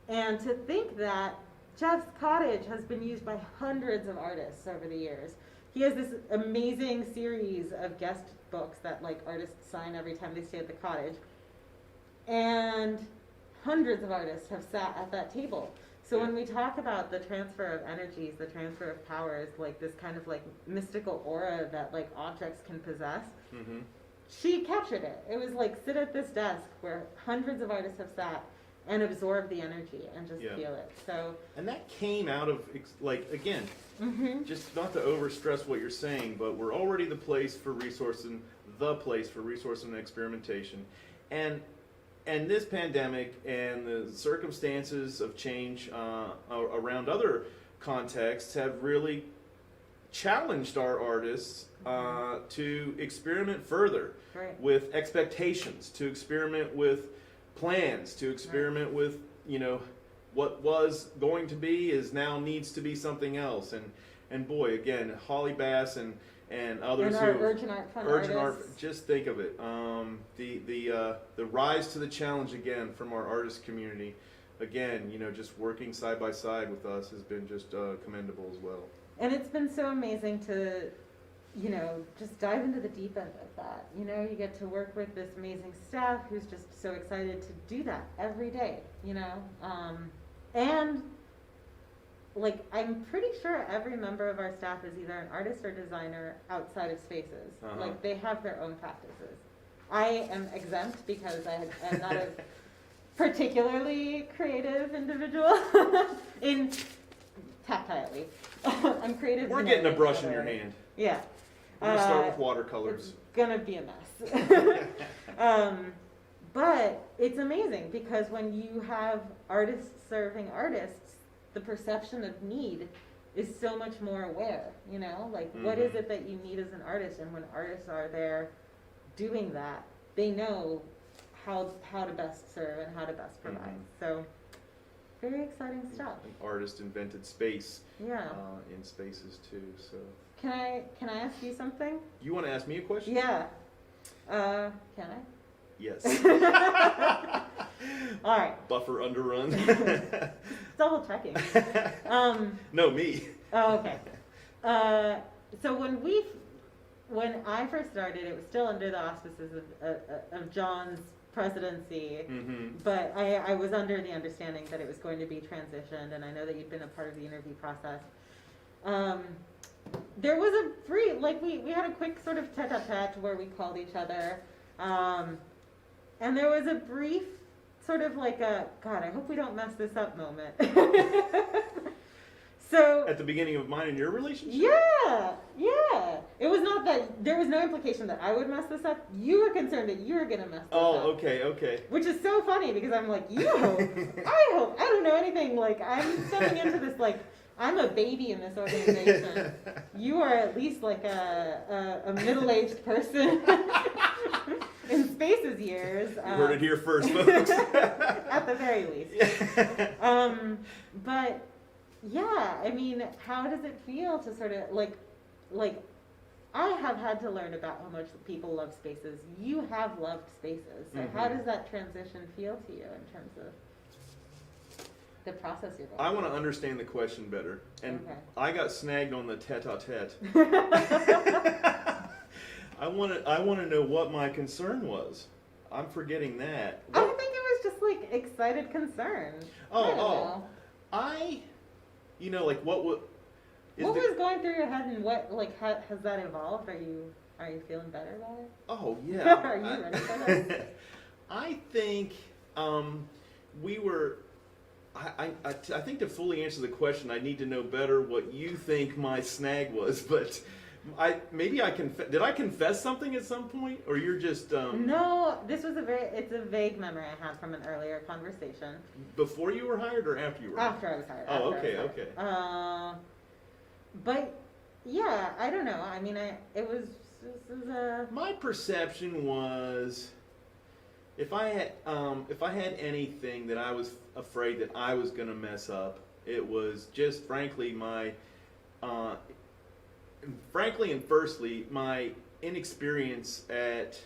And to think that Jeff's cottage has been used by hundreds of artists over the years. He has this amazing series of guest books that like artists sign every time they stay at the cottage. And hundreds of artists have sat at that table. So when we talk about the transfer of energies, the transfer of powers, like this kind of like mystical aura that like objects can possess, she captured it. It was like sit at this desk where hundreds of artists have sat and absorb the energy and just feel it. So, and that came out of like, again, just not to overstress what you're saying, but we're already the place for resource and experimentation, and this pandemic and the circumstances of change around other contexts have really challenged our artists to experiment further with expectations, to experiment with plans, to experiment with, you know, what was going to be is now needs to be something else. And boy, again, Holly Bass and others and our Urgent Art Fund artists. Just think of it. The rise to the challenge again from our artist community. Again, you know, just working side by side with us has been just commendable as well. And it's been so amazing to, you know, just dive into the deep end of that. You know, you get to work with this amazing staff who's just so excited to do that every day, you know. And like, I'm pretty sure every member of our staff is either an artist or designer outside of Spaces. Like, they have their own practices. I am exempt because I'm not a particularly creative individual in tactilely. I'm creative. We're getting a brush in your hand. Yeah. We're gonna start with watercolors. It's gonna be a mess. But it's amazing because when you have artists serving artists, the perception of need is so much more aware, you know? Like, what is it that you need as an artist? And when artists are there doing that, they know how to best serve and how to best provide. So, very exciting stuff. An artist invented space. Yeah. In Spaces too. So. Can I ask you something? You want to ask me a question? Yeah. Can I? Yes. All right. Buffer underrun. Double checking. No, me. Oh, okay. So when I first started, it was still under the auspices of John's presidency, but I was under the understanding that it was going to be transitioned, and I know that you'd been a part of the interview process. There was a brief, like we had a quick sort of tete-a-tete where we called each other, and there was a brief sort of like a, God, I hope we don't mess this up moment. So at the beginning of mine and your relationship? Yeah. It was not that, there was no implication that I would mess this up. You were concerned that you were going to mess this up. Oh, okay. Which is so funny because I'm like, you hope, I hope, I don't know anything. Like, I'm stepping into this, like, I'm a baby in this organization. You are at least like a middle-aged person in Spaces years. You heard it here first, folks. At the very least. But yeah, I mean, how does it feel to sort of like I have had to learn about how much people love Spaces. You have loved Spaces. So how does that transition feel to you in terms of the process you're going I want to understand the question better. And Okay. I got snagged on the tete-a-tete. I want to know what my concern was. I'm forgetting that. I think it was just like excited concern. I don't know. Like what would... What was going through your head, and what, like, has that evolved? Are you feeling better about it? Oh, yeah. Are you ready for this? I think we were... I think to fully answer the question, I need to know better what you think my snag was, but did I confess something at some point, or you're just... No, this was it's a vague memory I had from an earlier conversation. Before you were hired, or after you were hired? After I was hired. Oh, okay. But yeah, I don't know. I mean, My perception was, if I had anything that I was afraid that I was going to mess up, it was just frankly and firstly my inexperience at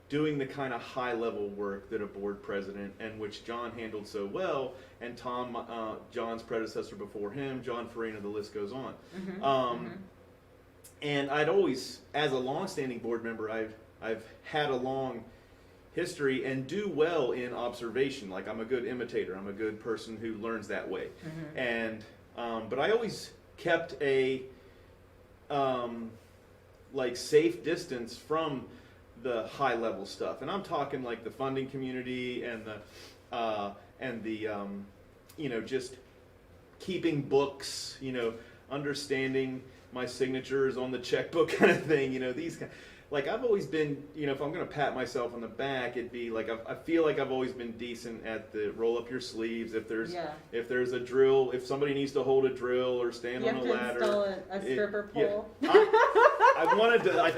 doing the kind of high-level work that a board president, and which John handled so well, and Tom, John's predecessor before him, John Farina, the list goes on. And I'd always, as a long-standing board member, I've had a long history and do well in observation. Like, I'm a good imitator. I'm a good person who learns that way. And but I always kept a safe distance from the high level stuff, and I'm talking like the funding community and the just keeping books, understanding my signatures on the checkbook kind of thing, these kind. Like, I've always been, if I'm going to pat myself on the back, it'd be like, I feel like I've always been decent at the roll up your sleeves. If there's a drill, if somebody needs to hold a drill or stand on a ladder. You have to install a stripper pole. Yeah. I wanted to,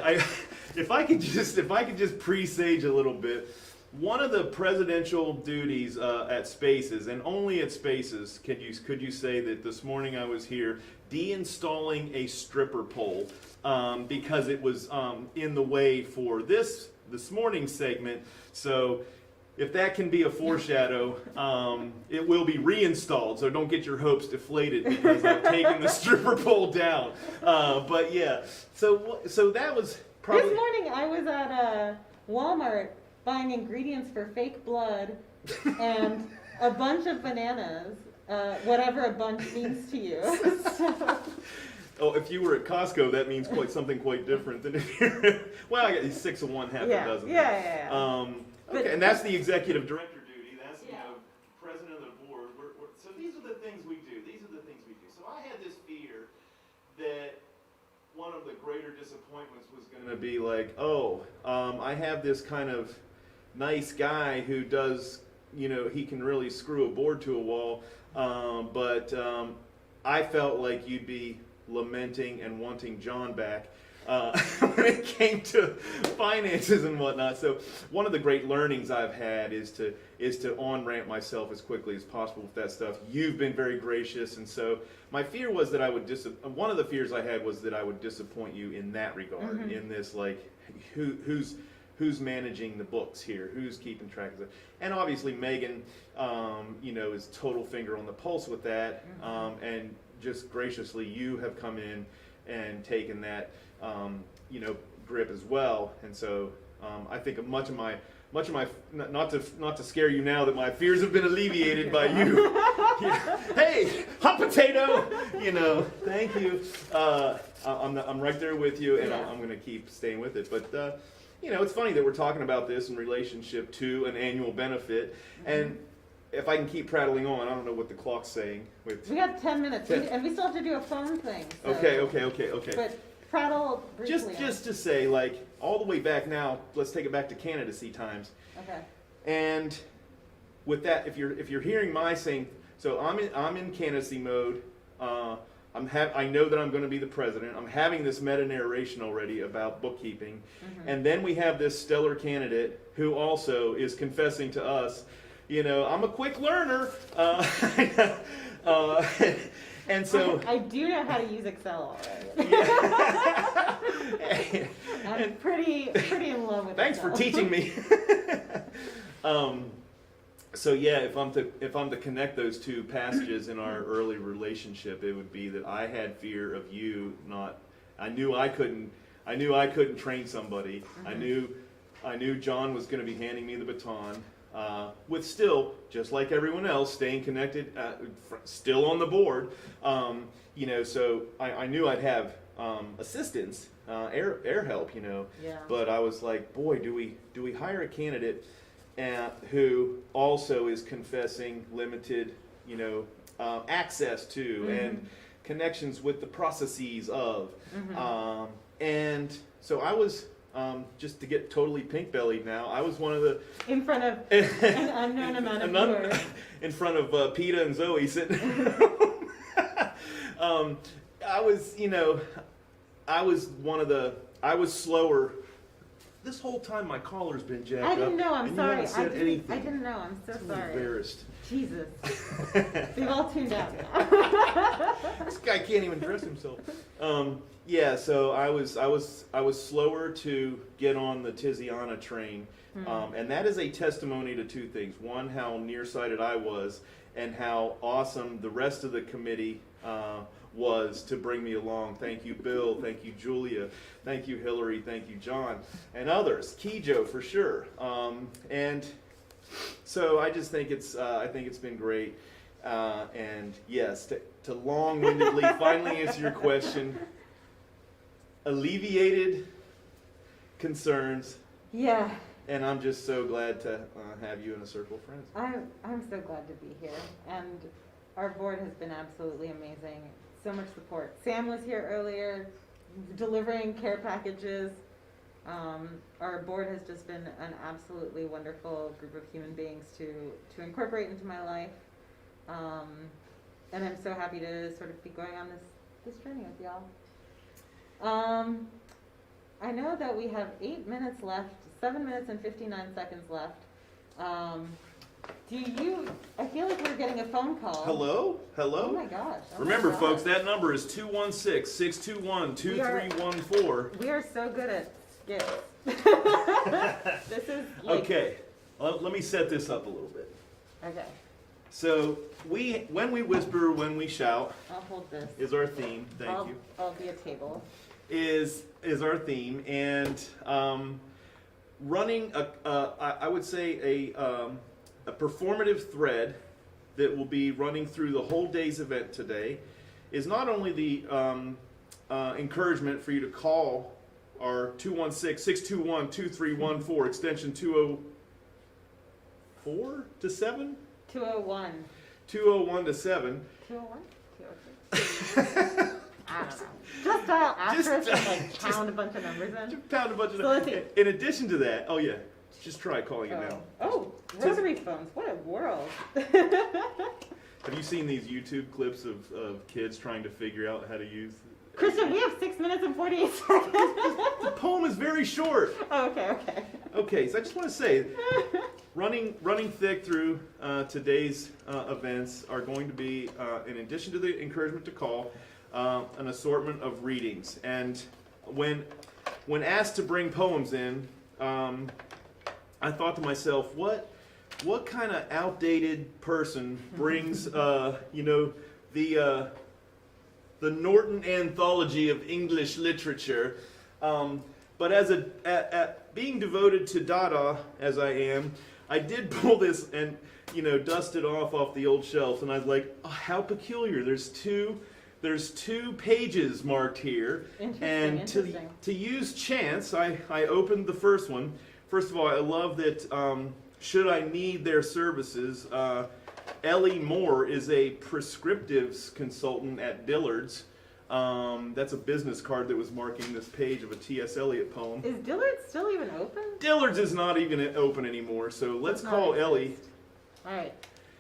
if I could just presage a little bit, one of the presidential duties at Spaces, and only at Spaces, could you say that this morning I was here deinstalling a stripper pole because it was in the way for this morning's segment. So if that can be a foreshadow, it will be reinstalled. So don't get your hopes deflated because I've taken the stripper pole down. But yeah, so that was probably... This morning I was at Walmart buying ingredients for fake blood and a bunch of bananas, whatever a bunch means to you. Oh, if you were at Costco, that means something quite different than if you're... Well, I got 6 of one, half a dozen. Yeah. Okay, and that's the executive director duty. That's president of the board. So these are the things we do. So I had this fear that one of the greater disappointments was going to be like, I have this kind of nice guy who does, he can really screw a board to a wall, but I felt like you'd be lamenting and wanting John back when it came to finances and whatnot. So one of the great learnings I've had is to on-ramp myself as quickly as possible with that stuff. You've been very gracious, and so my fear was that I would one of the fears I had was that I would disappoint you in that regard, in this, like, who's managing the books here, who's keeping track of it. And obviously Megan, is total finger on the pulse with that, and just graciously you have come in and taken that, grip as well. And so I think much of my not to scare you now that my fears have been alleviated by you. Hey, hot potato, thank you. I'm right there with you, and I'm going to keep staying with it. But it's funny that we're talking about this in relationship to an annual benefit, and if I can keep prattling on, I don't know what the clock's saying. We got 10 minutes, and we still have to do a phone thing. So. Okay. But prattle briefly. Just to say, like, all the way back now, let's take it back to candidacy times. Okay. And with that, if you're hearing my saying, so I'm in candidacy mode. I know that I'm going to be the president. I'm having this meta narration already about bookkeeping, and then we have this stellar candidate who also is confessing to us, I'm a quick learner, and so I do know how to use Excel already. I'm pretty in love with Thanks Excel. for teaching me. So yeah, if I'm to connect those two passages in our early relationship, it would be that I had fear of you not. I knew I couldn't train somebody. I knew John was going to be handing me the baton, with still, just like everyone else, staying connected, still on the board. So I knew I'd have assistance, air help, Yeah. But I was like, boy, do we hire a candidate who also is confessing limited, access to and connections with the processes of, and so I was. Just to get totally pink-bellied now, I was one of the... In front of an unknown amount of viewers. In front of Peta and Zoe sitting in the room. I was slower. This whole time my collar's been jacked up. I didn't know, I'm and sorry. You haven't said anything. I didn't know, I'm so I'm sorry. embarrassed. Jesus. We've all tuned out now. This guy can't even dress himself. Yeah, so I was slower to get on the Tizziana train, and that is a testimony to two things. One, how nearsighted I was, and how awesome the rest of the committee was to bring me along. Thank you, Bill. Thank you, Julia. Thank you, Hillary. Thank you, John, and others. Kijo for sure. And so I just think it's been great. And yes, to long-windedly finally answer your question. Alleviated concerns. Yeah. And I'm just so glad to have you in a circle of friends. I'm so glad to be here, and our board has been absolutely amazing. So much support. Sam was here earlier, delivering care packages. Our board has just been an absolutely wonderful group of human beings to incorporate into my life, and I'm so happy to sort of be going on this journey with y'all. I know that we have 8 minutes left, 7 minutes and 59 seconds left. I feel like we're getting a phone call. Hello? Oh my gosh. Remember, folks, that number is 216-621-2314. We are so good at skits. This is like... Okay, let me set this up a little bit. Okay. So, when we whisper, when we shout, I'll hold this. is our theme. Thank you. I'll be a table. Is our theme, and running I would say a performative thread that will be running through the whole day's event today is not only the encouragement for you to call our 216-621-2314 extension 204 to 7? 201. 201 to 7. 201? 203? I don't know. Just dial asterisk and like pound a bunch of numbers in. Just pound a bunch of So numbers. let's see. In addition to that, oh yeah, just try calling it now. Oh, rotary phones. What a world. Have you seen these YouTube clips of kids trying to figure out how to use? Kristin, we have 6 minutes and 48 seconds. The poem is very short. Oh, okay. Okay, so I just want to say, running thick through today's events are going to be, in addition to the encouragement to call, an assortment of readings. And when asked to bring poems in, I thought to myself, what kind of outdated person brings, the Norton Anthology of English Literature? But as being devoted to Dada as I am, I did pull this and dust it off the old shelf, and I was like, oh, how peculiar. There's two pages marked here, and to use chance, I opened the first one. First of all, I love that. Should I need their services, Ellie Moore is a prescriptives consultant at Dillard's. That's a business card that was marking this page of a T.S. Eliot poem. Is Dillard's still even open? Dillard's is not even open anymore, so let's call Ellie. All right.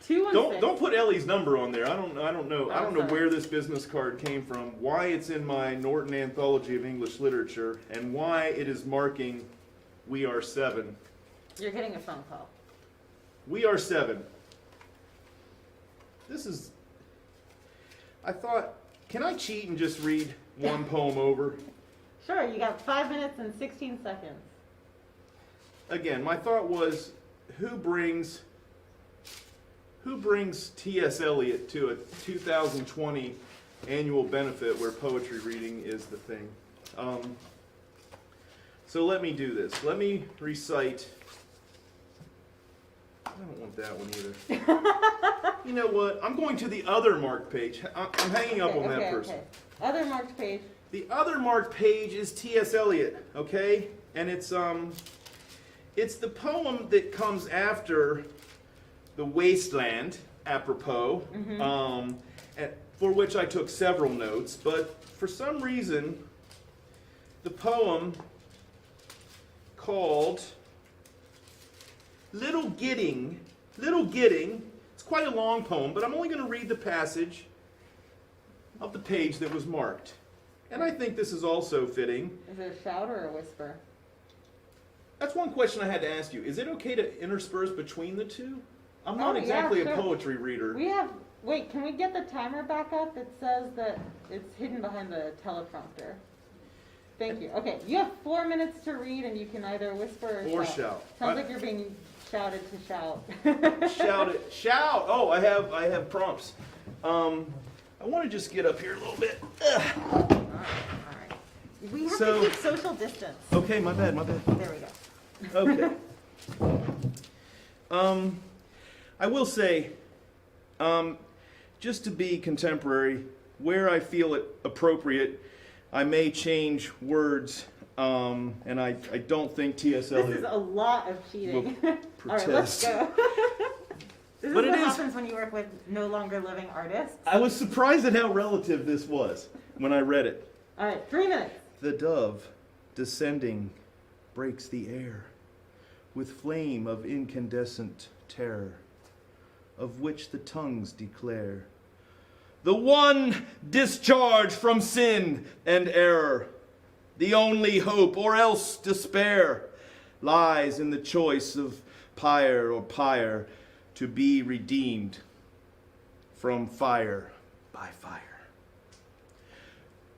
216. Don't put Ellie's number on there. I don't know sorry. where this business card came from, why it's in my Norton Anthology of English Literature, and why it is marking We Are 7. You're getting a phone call. We Are 7. I thought, can I cheat and just read one poem over? Sure, you got 5 minutes and 16 seconds. Again, my thought was, who brings who brings T.S. Eliot to a 2020 annual benefit where poetry reading is the thing? So let me do this. Let me recite. I don't want that one either. You know what? I'm going to the other marked page. I'm hanging up on that person. Okay. Other marked page. The other marked page is T.S. Eliot, okay? And it's the poem that comes after The Wasteland, apropos, for which I took several notes, but for some reason, the poem called Little Gidding, it's quite a long poem, but I'm only going to read the passage of the page that was marked. And I think this is also fitting. Is it a shout or a whisper? That's one question I had to ask you. Is it okay to intersperse between the two? I'm not exactly a poetry reader. Wait, can we get the timer back up? It says that it's hidden behind the teleprompter. Thank you. Okay, you have 4 minutes to read, and you can either whisper or shout. Sounds like you're being shouted to shout. Shout! Oh, I have prompts. I want to just get up here a little bit. All right. We have to keep social distance. Okay, my bad. There we go. Okay. I will say, just to be contemporary, where I feel it appropriate, I may change words, and I don't think T.S. Eliot. This is a lot of cheating. All right, let's go. This is what happens when you work with no longer living artists. I was surprised at how relative this was when I read it. All right, 3 minutes. The dove, descending, breaks the air with flame of incandescent terror, of which the tongues declare the one discharge from sin and error, the only hope or else despair, lies in the choice of pyre or pyre, to be redeemed from fire by fire.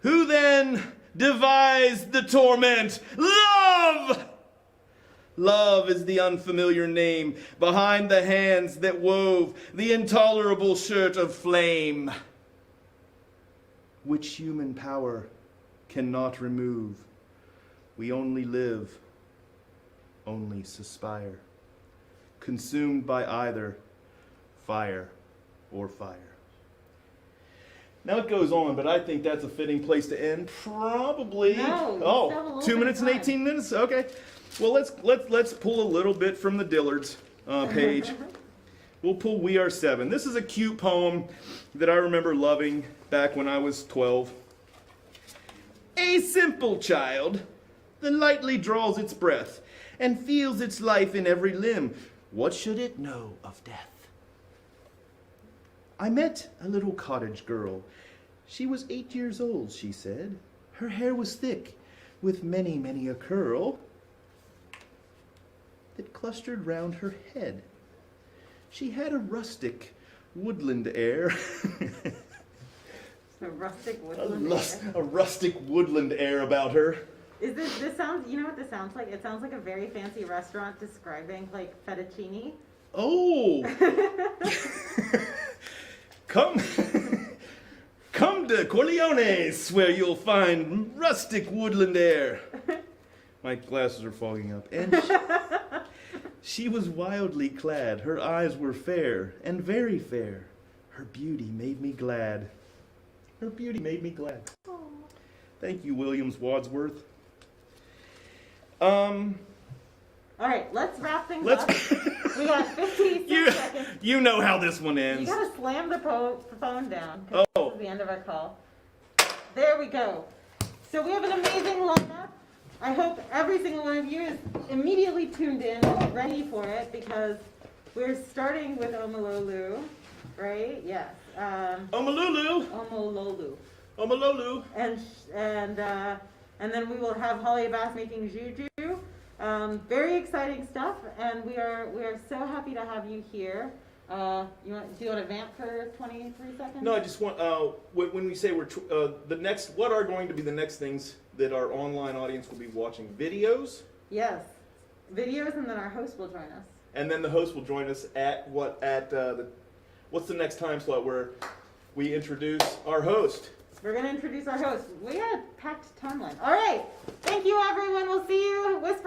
Who then devised the torment? Love! Love is the unfamiliar name behind the hands that wove the intolerable shirt of flame, which human power cannot remove. We only live, only suspire, consumed by either fire or fire. Now it goes on, but I think that's a fitting place to end. Probably. No, 2 minutes and 18 minutes? Okay. Well, let's pull a little bit from the Dillards page. We'll pull We Are Seven. This is a cute poem that I remember loving back when I was 12. A simple child that lightly draws its breath and feels its life in every limb. What should it know of death? I met a little cottage girl. She was 8 years old, she said. Her hair was thick, with many, many a curl that clustered round her head. She had a rustic woodland air. A rustic woodland air. A rustic woodland air about her. Is this sounds, you know what this sounds like? It sounds like a very fancy restaurant describing like fettuccine. Oh! Come to Corleone's, where you'll find rustic woodland air. My glasses are fogging up. And she was wildly clad. Her eyes were fair and very fair. Her beauty made me glad. Her beauty made me glad. Aww. Thank you, Williams Wadsworth. All right, let's wrap things up. We got 56 seconds. You know how this one ends. You gotta slam the phone down, because this is the end of our call. There we go. So we have an amazing lineup. I hope every single one of you is immediately tuned in and ready for it, because we're starting with Omololu, right? Yes. Omololu. And then we will have Holly Abbas making juju. Very exciting stuff, and we are so happy to have you here. Do you want to vamp for 23 seconds? No, I just want when we say we're what are going to be the next things that our online audience will be watching? Videos. Yes, videos, and then our host will join us. And then the host will join us at what's the next time slot where we introduce our host? We're going to introduce our host. We had a packed timeline. All right. Thank you, everyone. We'll see you. Whisper